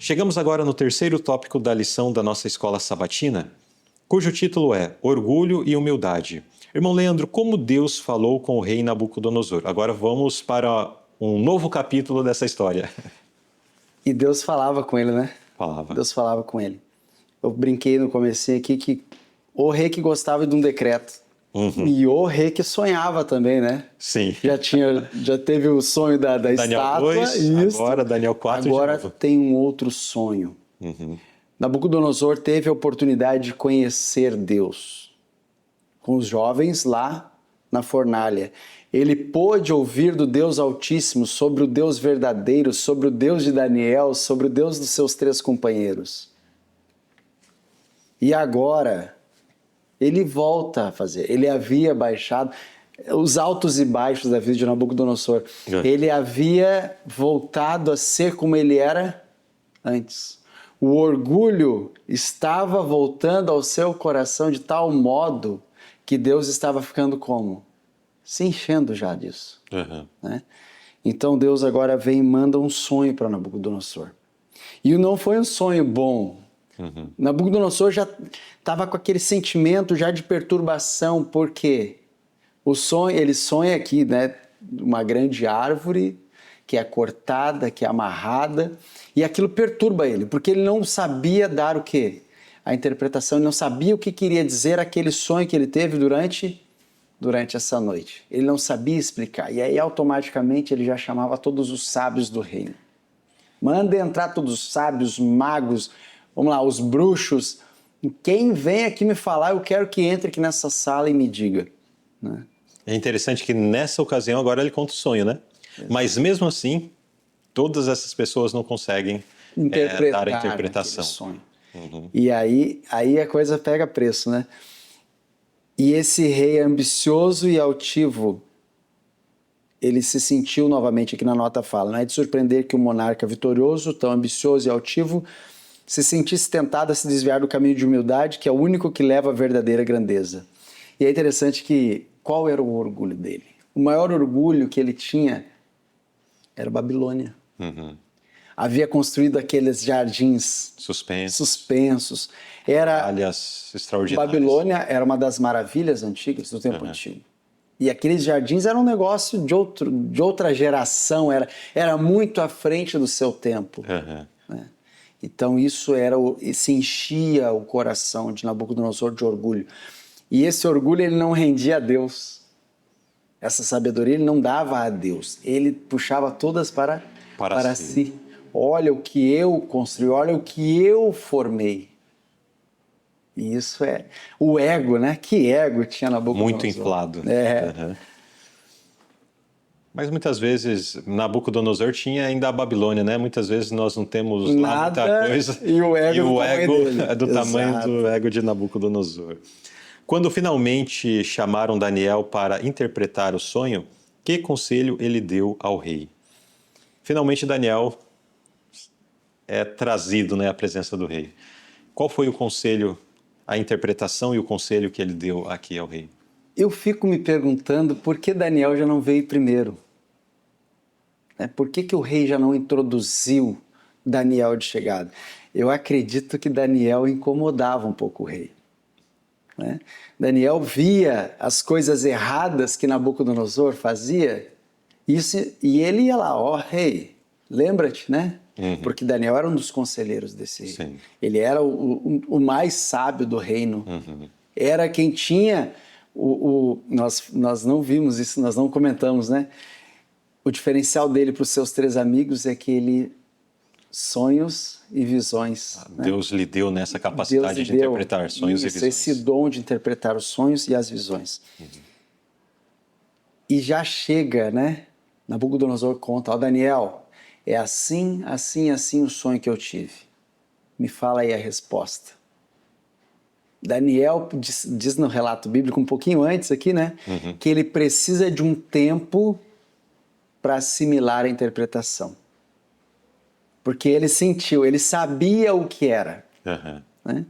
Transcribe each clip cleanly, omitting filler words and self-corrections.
Chegamos agora no terceiro tópico da lição da nossa escola sabatina, cujo título é Orgulho e Humildade. Irmão Leandro, como Deus falou com o rei Nabucodonosor? Agora vamos para um novo capítulo dessa história. E Deus falava com ele, né? Falava. Deus falava com ele. Eu brinquei no comecinho aqui que o rei que gostava de um decreto. E o rei que sonhava também, né? Sim. Já teve o sonho da Daniel estátua. 2, isso. agora Daniel 4 Agora de novo. tem um outro sonho. Nabucodonosor teve a oportunidade de conhecer Deus com os jovens lá na fornalha. Ele pôde ouvir do Deus Altíssimo sobre o Deus verdadeiro, sobre o Deus de Daniel, sobre o Deus dos seus 3 companheiros. E agora ele volta a fazer. Ele havia baixado os altos e baixos da vida de Nabucodonosor. Ele havia voltado a ser como ele era antes. O orgulho estava voltando ao seu coração de tal modo que Deus estava ficando como? Se enchendo já disso. Né? Então Deus agora vem e manda um sonho para Nabucodonosor. E não foi um sonho bom. Nabucodonosor já estava com aquele sentimento já de perturbação, porque ele sonha aqui, né, uma grande árvore que é cortada, que é amarrada, e aquilo perturba ele, porque ele não sabia dar o quê? A interpretação, ele não sabia o que queria dizer aquele sonho que ele teve durante essa noite. Ele não sabia explicar, e aí automaticamente ele já chamava todos os sábios do reino. Manda entrar todos os sábios, magos, vamos lá, os bruxos. Quem vem aqui me falar, eu quero que entre aqui nessa sala e me diga. Né? É interessante que nessa ocasião agora ele conta o sonho, né? Mas mesmo assim, todas essas pessoas não conseguem dar a interpretação. Sonho. E aí a coisa pega preço, né? E esse rei ambicioso e altivo, ele se sentiu novamente, aqui na nota fala, não é de surpreender que um monarca vitorioso, tão ambicioso e altivo, se sentisse tentado a se desviar do caminho de humildade, que é o único que leva à verdadeira grandeza. E é interessante que, qual era o orgulho dele? O maior orgulho que ele tinha era a Babilônia. Havia construído aqueles jardins suspensos. Áreas extraordinárias. Babilônia era uma das maravilhas antigas do tempo antigo. E aqueles jardins eram um negócio de outra geração, era muito à frente do seu tempo. Né? Então isso se enchia o coração de Nabucodonosor de orgulho. E esse orgulho ele não rendia a Deus. Essa sabedoria ele não dava a Deus. Ele puxava todas para si. Olha o que eu construí, olha o que eu formei. E isso é o ego, né? Que ego tinha Nabucodonosor. Muito inflado. Mas muitas vezes Nabucodonosor tinha ainda a Babilônia, né? Muitas vezes nós não temos lá muita coisa. E o ego é do tamanho do ego de Nabucodonosor. Quando finalmente chamaram Daniel para interpretar o sonho, que conselho ele deu ao rei? Finalmente Daniel é trazido, né, à presença do rei. Qual foi o conselho, a interpretação e o conselho que ele deu aqui ao rei? Eu fico me perguntando por que Daniel já não veio primeiro. Por que o rei já não introduziu Daniel de chegada? Eu acredito que Daniel incomodava um pouco o rei. Né? Daniel via as coisas erradas que Nabucodonosor fazia e ele ia lá, rei, lembra-te, né? Porque Daniel era um dos conselheiros desse rei. Sim. Ele era o mais sábio do reino. Era quem tinha nós não vimos isso, nós não comentamos, né? O diferencial dele para os seus 3 amigos é que ele sonhos e visões. Deus lhe deu nessa capacidade de interpretar sonhos e visões. Esse dom de interpretar os sonhos e as visões. E já chega, né? Nabucodonosor conta, Daniel, é assim, assim, assim o sonho que eu tive. Me fala aí a resposta. Daniel diz no relato bíblico, um pouquinho antes aqui, né? Que ele precisa de um tempo para assimilar a interpretação. Porque ele sentiu, ele sabia o que era. Né?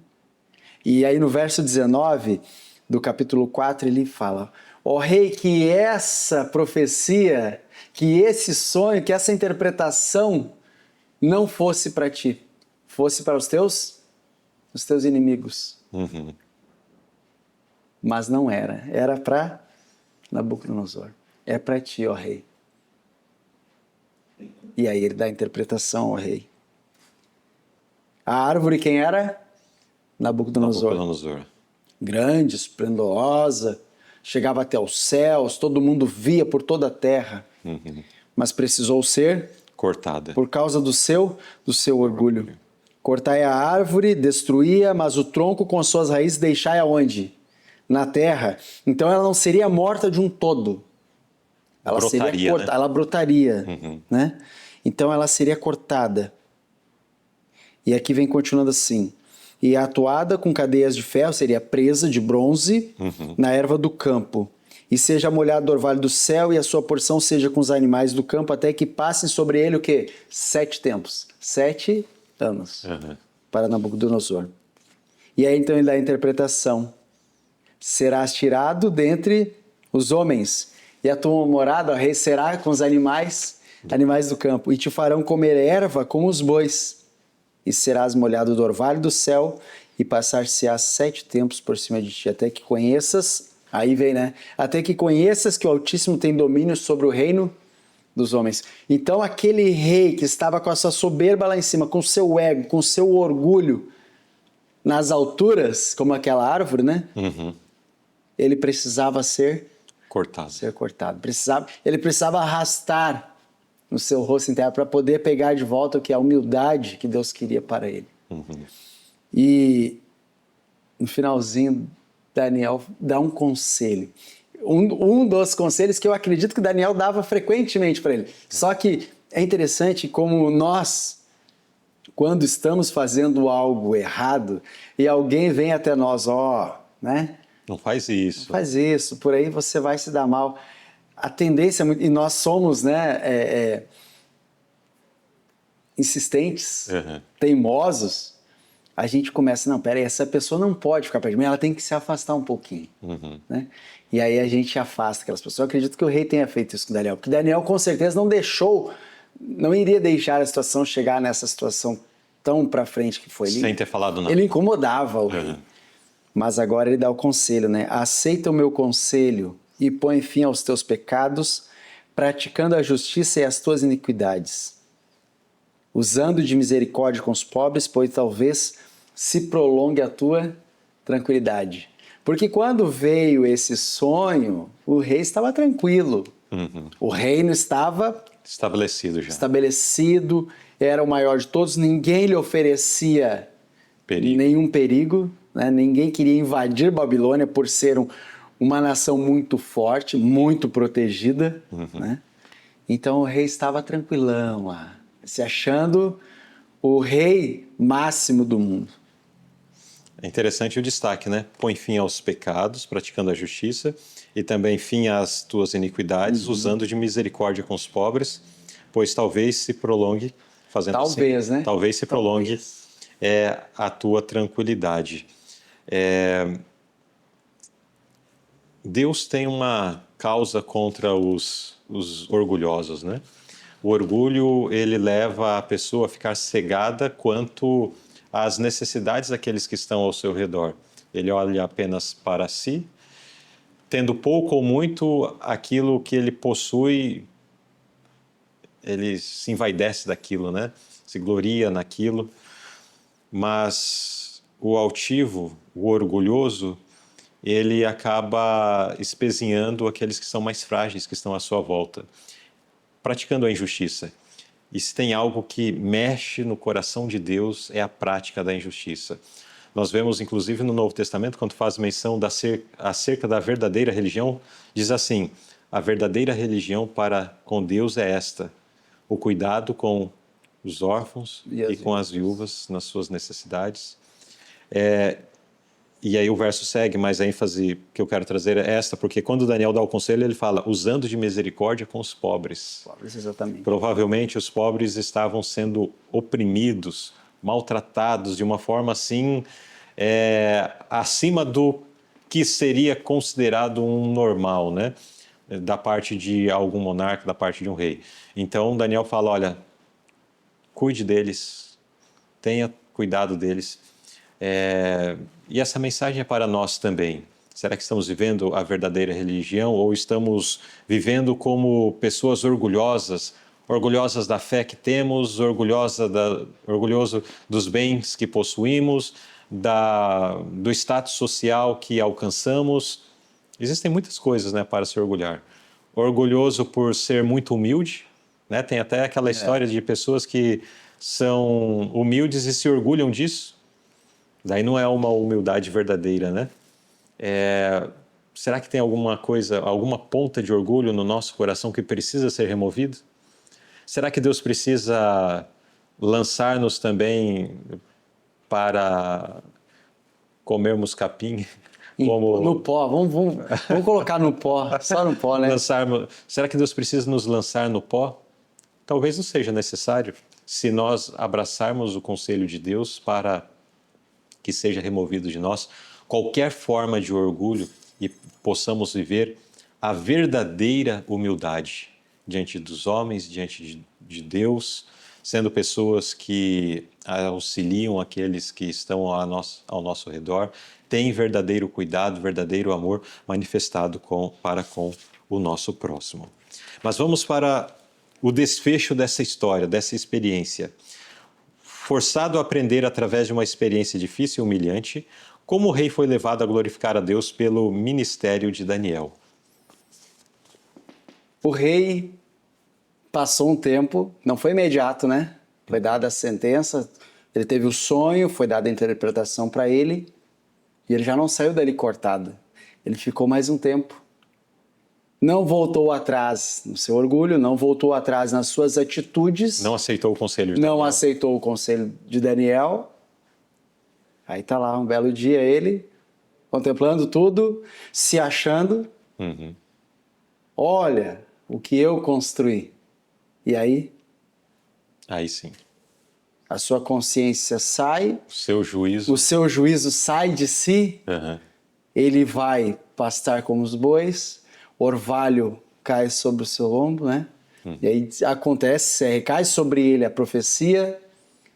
E aí no verso 19 do capítulo 4 ele fala, rei, que essa profecia, que esse sonho, que essa interpretação não fosse para ti. fosse para os teus inimigos. Uhum. Mas não era. Era para Nabucodonosor. É para ti, ó rei. E aí ele dá a interpretação ao rei. A árvore quem era? Nabucodonosor. Nabucodonosor. Grande, esplendorosa, chegava até os céus, todo mundo via por toda a terra. Uhum. Mas precisou ser Cortada. por causa do seu orgulho. Cortai a árvore, destruía, mas o tronco com as suas raízes deixai aonde? Na terra. Então ela não seria morta de um todo. Ela Brotaria, seria cortada, né? ela brotaria, Uhum. né? Então ela seria cortada. E aqui vem continuando assim. E atuada com cadeias de ferro, seria presa de bronze na erva do campo. E seja molhado o orvalho do céu, e a sua porção seja com os animais do campo, até que passem sobre ele o quê? 7 tempos. 7 anos. Uhum. Para Nabucodonosor. E aí então ele dá a interpretação. Serás tirado dentre os homens, e a tua morada, ó rei, será com os animais do campo, e te farão comer erva como os bois. E serás molhado do orvalho do céu, e passar-se-á 7 tempos por cima de ti, até que conheças, aí vem, né? Até que conheças que o Altíssimo tem domínio sobre o reino dos homens. Então aquele rei que estava com a sua soberba lá em cima, com o seu ego, com o seu orgulho nas alturas, como aquela árvore, né? Uhum. Ele precisava ser Cortado. cortado. Ele precisava arrastar no seu rosto em terra para poder pegar de volta o que é a humildade que Deus queria para ele. Uhum. E no finalzinho, Daniel dá um conselho. Um dos conselhos que eu acredito que Daniel dava frequentemente para ele. Só que é interessante como nós, quando estamos fazendo algo errado e alguém vem até nós, né? Não faz isso. Faz isso, por aí você vai se dar mal. A tendência, e nós somos, né, insistentes, teimosos, a gente começa, não, peraí, essa pessoa não pode ficar perto de mim, ela tem que se afastar um pouquinho. Né? E aí a gente afasta aquelas pessoas. Eu acredito que o rei tenha feito isso com Daniel, porque Daniel com certeza não iria deixar a situação chegar nessa situação tão para frente que foi. Sem ter falado nada. Ele incomodava o rei. Mas agora ele dá o conselho, né? Aceita o meu conselho e põe fim aos teus pecados, praticando a justiça e as tuas iniquidades, usando de misericórdia com os pobres, pois talvez se prolongue a tua tranquilidade. Porque quando veio esse sonho, o rei estava tranquilo. O reino estava estabelecido já. Estabelecido, era o maior de todos, ninguém lhe oferecia nenhum perigo, né? Ninguém queria invadir Babilônia por ser uma nação muito forte, muito protegida. Né? Então o rei estava tranquilão lá, se achando o rei máximo do mundo. É interessante o destaque, né? Põe fim aos pecados, praticando a justiça, e também fim às tuas iniquidades, usando de misericórdia com os pobres, pois talvez se prolongue, fazendo talvez, assim, né? Talvez se prolongue a tua tranquilidade. Deus tem uma causa contra os orgulhosos, né? O orgulho, ele leva a pessoa a ficar cegada quanto às necessidades daqueles que estão ao seu redor. Ele olha apenas para si, tendo pouco ou muito aquilo que ele possui, ele se envaidece daquilo, né? Se gloria naquilo. Mas o altivo, o orgulhoso, ele acaba espezinhando aqueles que são mais frágeis, que estão à sua volta, praticando a injustiça. E se tem algo que mexe no coração de Deus, é a prática da injustiça. Nós vemos, inclusive, no Novo Testamento, quando faz menção acerca da verdadeira religião, diz assim: a verdadeira religião para com Deus é esta, o cuidado com os órfãos e com as viúvas nas suas necessidades. E aí o verso segue, mas a ênfase que eu quero trazer é esta, porque quando Daniel dá o conselho, ele fala, usando de misericórdia com os pobres. Pobres, exatamente. Provavelmente os pobres estavam sendo oprimidos, maltratados de uma forma assim, acima do que seria considerado um normal, né? Da parte de algum monarca, da parte de um rei. Então Daniel fala, olha, cuide deles, tenha cuidado deles. E essa mensagem é para nós também. Será que estamos vivendo a verdadeira religião ou estamos vivendo como pessoas orgulhosas da fé que temos, orgulhoso dos bens que possuímos, do status social que alcançamos? Existem muitas coisas, né, para se orgulhar. Orgulhoso por ser muito humilde, né? Tem até aquela história de pessoas que são humildes e se orgulham disso. Daí não é uma humildade verdadeira, né? Será que tem alguma coisa, alguma ponta de orgulho no nosso coração que precisa ser removido? Será que Deus precisa lançar-nos também para comermos capim? No pó, vamos colocar no pó, só no pó, né? Será que Deus precisa nos lançar no pó? Talvez não seja necessário, se nós abraçarmos o conselho de Deus para que seja removido de nós qualquer forma de orgulho e possamos viver a verdadeira humildade diante dos homens, diante de Deus, sendo pessoas que auxiliam aqueles que estão ao nosso redor, têm verdadeiro cuidado, verdadeiro amor manifestado para com o nosso próximo. Mas vamos para o desfecho dessa história, dessa experiência. Forçado a aprender através de uma experiência difícil e humilhante, como o rei foi levado a glorificar a Deus pelo ministério de Daniel? O rei passou um tempo, não foi imediato, né? Foi dada a sentença, ele teve o sonho, foi dada a interpretação para ele, e ele já não saiu dali cortado. Ele ficou mais um tempo. Não voltou atrás no seu orgulho, não voltou atrás nas suas atitudes. Não aceitou o conselho de Daniel. Não aceitou o conselho de Daniel. Aí tá lá, um belo dia, ele contemplando tudo, se achando. Olha o que eu construí. E aí? Aí sim. A sua consciência sai. O seu juízo sai de si. Ele vai pastar como os bois. Orvalho cai sobre o seu ombro, né? E aí acontece, recai sobre ele a profecia,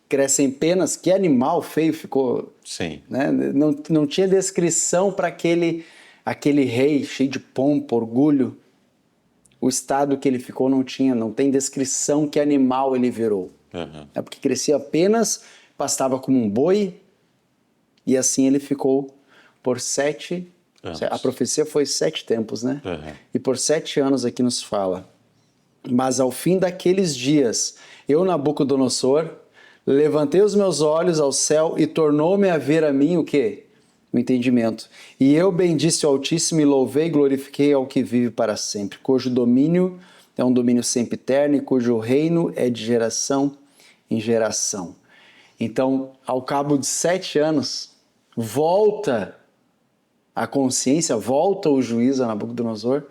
crescem penas. Que animal feio ficou. Sim. Né? Não tinha descrição para aquele rei cheio de pompa, orgulho. O estado que ele ficou não tem descrição que animal ele virou. É porque crescia apenas, pastava como um boi, e assim ele ficou por 7 anos. A profecia foi 7 tempos, né? E por 7 anos aqui nos fala. Mas ao fim daqueles dias, eu, Nabucodonosor, levantei os meus olhos ao céu e tornou-me a ver a mim o quê? O entendimento. E eu bendisse o Altíssimo e louvei e glorifiquei ao que vive para sempre, cujo domínio é um domínio sempiterno e cujo reino é de geração em geração. Então, ao cabo de 7 anos, volta a consciência, volta o juízo a Nabucodonosor.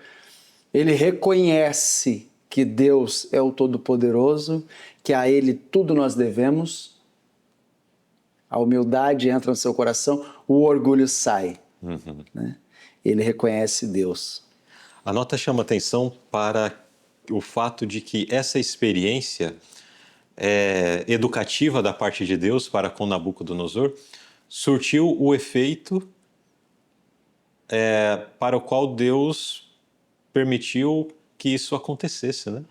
Ele reconhece que Deus é o Todo-Poderoso, que a Ele tudo nós devemos. A humildade entra no seu coração, o orgulho sai. Né? Ele reconhece Deus. A nota chama atenção para o fato de que essa experiência educativa da parte de Deus para com Nabucodonosor surtiu o efeito para o qual Deus permitiu que isso acontecesse, né?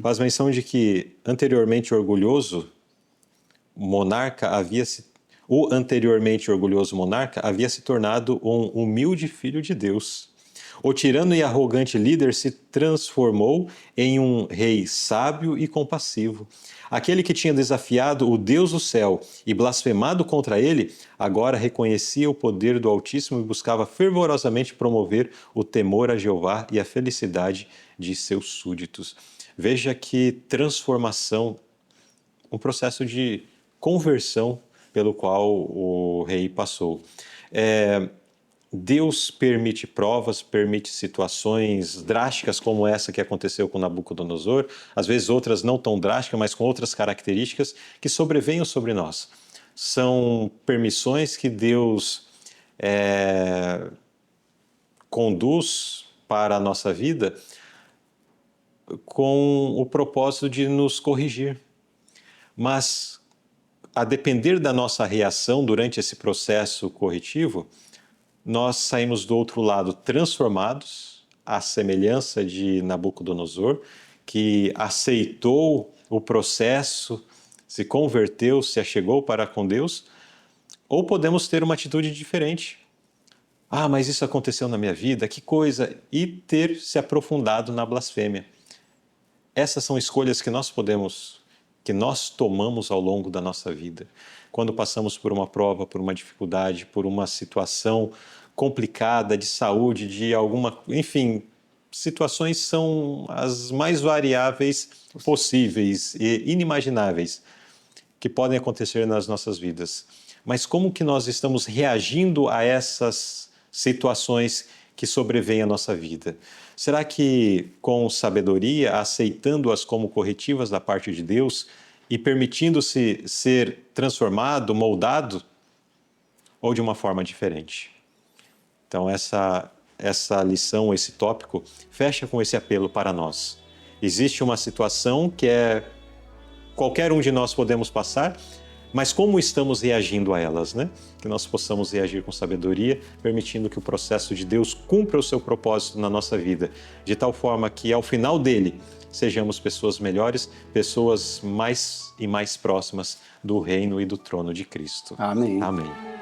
Faz menção de que anteriormente orgulhoso monarca o anteriormente orgulhoso monarca havia se tornado um humilde filho de Deus. O tirano e arrogante líder se transformou em um rei sábio e compassivo. Aquele que tinha desafiado o Deus do céu e blasfemado contra ele, agora reconhecia o poder do Altíssimo e buscava fervorosamente promover o temor a Jeová e a felicidade de seus súditos. Veja que transformação, um processo de conversão pelo qual o rei passou. Deus permite provas, permite situações drásticas como essa que aconteceu com Nabucodonosor, às vezes outras não tão drásticas, mas com outras características que sobrevenham sobre nós. São permissões que Deus conduz para a nossa vida com o propósito de nos corrigir. Mas a depender da nossa reação durante esse processo corretivo, nós saímos do outro lado transformados, à semelhança de Nabucodonosor, que aceitou o processo, se converteu, se achegou para com Deus, ou podemos ter uma atitude diferente. Ah, mas isso aconteceu na minha vida, que coisa! E ter se aprofundado na blasfêmia. Essas são escolhas que nós tomamos ao longo da nossa vida. Quando passamos por uma prova, por uma dificuldade, por uma situação complicada de saúde, enfim, situações são as mais variáveis possíveis e inimagináveis que podem acontecer nas nossas vidas. Mas como que nós estamos reagindo a essas situações que sobrevêm à nossa vida? Será que com sabedoria, aceitando-as como corretivas da parte de Deus e permitindo-se ser transformado, moldado, ou de uma forma diferente? Então essa lição, esse tópico, fecha com esse apelo para nós. Existe uma situação que qualquer um de nós podemos passar, mas como estamos reagindo a elas, né? Que nós possamos reagir com sabedoria, permitindo que o processo de Deus cumpra o seu propósito na nossa vida, de tal forma que ao final dele sejamos pessoas melhores, pessoas mais e mais próximas do reino e do trono de Cristo. Amém. Amém.